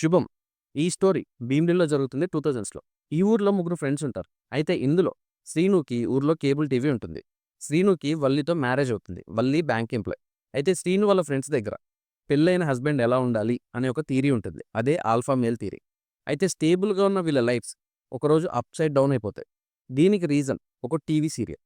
శుభం. ఈ స్టోరీ భీమిలిలో జరుగుతుంది 2000స్‌లో. ఈ ఊర్లో ముగ్గురు ఫ్రెండ్స్ ఉంటారు. అయితే ఇందులో శ్రీనుకి ఊర్లో కేబుల్ టీవీ ఉంటుంది. శ్రీనుకి వల్లితో మ్యారేజ్ అవుతుంది. Valli bank employee. అయితే శ్రీను వాళ్ళ ఫ్రెండ్స్ దగ్గర పెళ్ళైన హస్బెండ్ ఎలా ఉండాలి అనే ఒక థియరీ ఉంటుంది. అదే ఆల్ఫా మేల్ థియరీ. అయితే స్టేబుల్‌గా ఉన్న వీళ్ళ లైఫ్స్ ఒకరోజు అప్‌సైడ్ డౌన్ అయిపోతాయి. దీనికి రీజన్ ఒక టీవీ సీరియల్.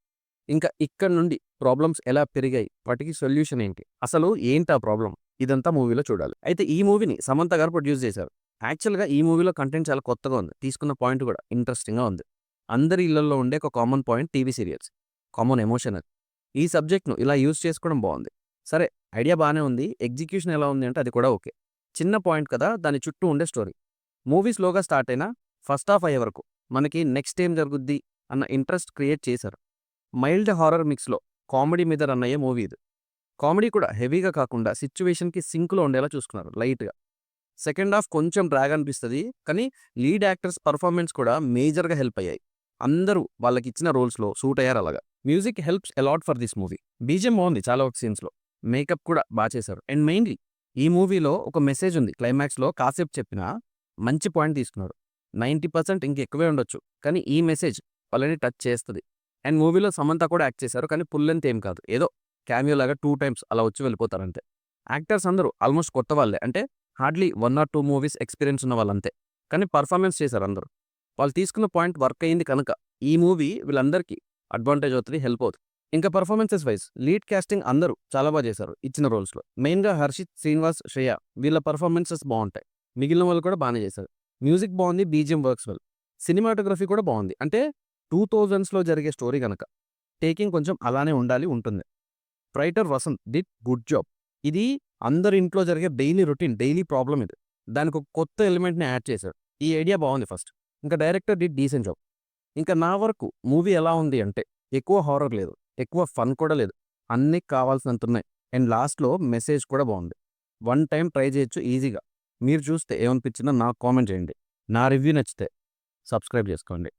ఇంకా ఇక్కడి నుండి ప్రాబ్లమ్స్ ఎలా పెరిగాయి? వాటికి సొల్యూషన్ ఏంటి? అసలు ఏంటా ప్రాబ్లమ్? ఇదంతా మూవీలో చూడాలి. అయితే ఈ మూవీని సమంత గారు ప్రొడ్యూస్ చేశారు. యాక్చువల్‌గా ఈ మూవీలో కంటెంట్ చాలా కొత్తగా ఉంది. తీసుకున్న పాయింట్ కూడా ఇంట్రెస్టింగ్‌గా ఉంది. అందరి ఇళ్లల్లో ఉండే ఒక common point TV serials. Common emotion అది. ఈ సబ్జెక్ట్‌ను ఇలా యూజ్ చేసుకోవడం బావుంది. సరే, ఐడియా బానే ఉంది. ఎగ్జిక్యూషన్ ఎలా ఉంది అంటే అది కూడా ఓకే. చిన్న పాయింట్ కదా! దాని చుట్టూ ఉండే స్టోరీ. మూవీ స్లోగా స్టార్ట్ అయినా ఫస్ట్ హాఫ్ అయ్యే వరకు మనకి నెక్స్ట్ ఏం జరుగుద్ది అన్న ఇంట్రెస్ట్ క్రియేట్ చేశారు. మైల్డ్ హారర్ మిక్స్‌లో కామెడీ మీద రన్ అయ్యే మూవీ ఇది. కామెడీ కూడా హెవీగా కాకుండా సిట్యుయేషన్‌కి సింక్‌లో ఉండేలా చూసుకున్నారు లైట్‌గా. సెకండ్ హాఫ్ కొంచెం డ్రాగ్ అనిపిస్తది. కానీ లీడ్ యాక్టర్స్ పెర్ఫార్మెన్స్ కూడా మేజర్‌గా హెల్ప్ అయ్యాయి. అందరూ వాళ్ళకిచ్చిన రోల్స్‌లో సూట్ అయ్యారు అలాగా. Music helps a lot for this movie. BGM బావుంది చాలా ఒక సీన్స్‌లో. మేకప్ కూడా చేశారు. అండ్ మెయిన్‌లీ ఈ మూవీలో ఒక మెసేజ్ ఉంది. క్లైమాక్స్‌లో కాసేపు చెప్పినా మంచి పాయింట్ తీసుకున్నారు. 90% ఇంకెక్కువే ఉండొచ్చు. కానీ ఈ మెసేజ్ వాళ్ళని టచ్ చేస్తది. అండ్ మూవీలో సమంత కూడా యాక్ట్ చేశారు. కానీ ఫుల్ లెంగ్త్ ఏం కాదు. ఏదో క్యామియో లాగా 2 టైమ్స్ అలా వచ్చి వెళ్ళిపోతారంతే. యాక్టర్స్ అందరూ ఆల్మోస్ట్ కొత్త వాళ్ళే. అంటే హార్డ్‌లీ 1 ఆర్ 2 మూవీస్ ఎక్స్‌పీరియన్స్ ఉన్న వాళ్ళంతే. కానీ పెర్ఫార్మెన్స్ చేశారు అందరూ. వాళ్ళు తీసుకున్న పాయింట్ వర్క్ అయింది కనుక ఈ మూవీ వీళ్ళందరికీ అడ్వాంటేజ్ అవుతది, హెల్ప్ అవుతది. ఇంకా పెర్ఫార్మెన్సెస్ వైస్ లీడ్ కాస్టింగ్ అందరూ చాలా చేశారు ఇచ్చిన రోల్స్‌లో. మెయిన్‌గా హర్షిత్, శ్రీనివాస్, శ్రేయ వీళ్ళ పెర్ఫార్మెన్సెస్ బావుంటాయి. మిగిలిన వాళ్ళు కూడా బానే చేశారు. మ్యూజిక్ బావుంది. BGM works well. సినిమాటోగ్రఫీ కూడా బావుంది. అంటే 2000స్‌లో జరిగే స్టోరీ గనక టేకింగ్ కొంచెం అలానే ఉంటుంది. Writer Vasanth did good job. ఇది అందరి ఇంట్లో జరిగే డైలీ రొటీన్, డైలీ ప్రాబ్లమ్ ఇది. దానికొక కొత్త ఎలిమెంట్‌ని యాడ్ చేశాడు. ఈ ఐడియా బావుంది ఫస్ట్. ఇంకా డైరెక్టర్ డిడ్ డీసెంట్ జాబ్. ఇంకా నా వరకు మూవీ ఎలా ఉంది అంటే ఎక్కువ హారర్ లేదు. ఎక్కువ ఫన్ కూడా లేదు. అన్నీ కావాల్సినంతున్నాయి. అండ్ లాస్ట్‌లో మెసేజ్ కూడా బావుంది. వన్ టైమ్ ట్రై చేయొచ్చు ఈజీగా. మీరు చూస్తే ఏమనిపించిందో నాకు కామెంట్ చేయండి. నా రివ్యూ నచ్చితే సబ్స్క్రైబ్ చేసుకోండి.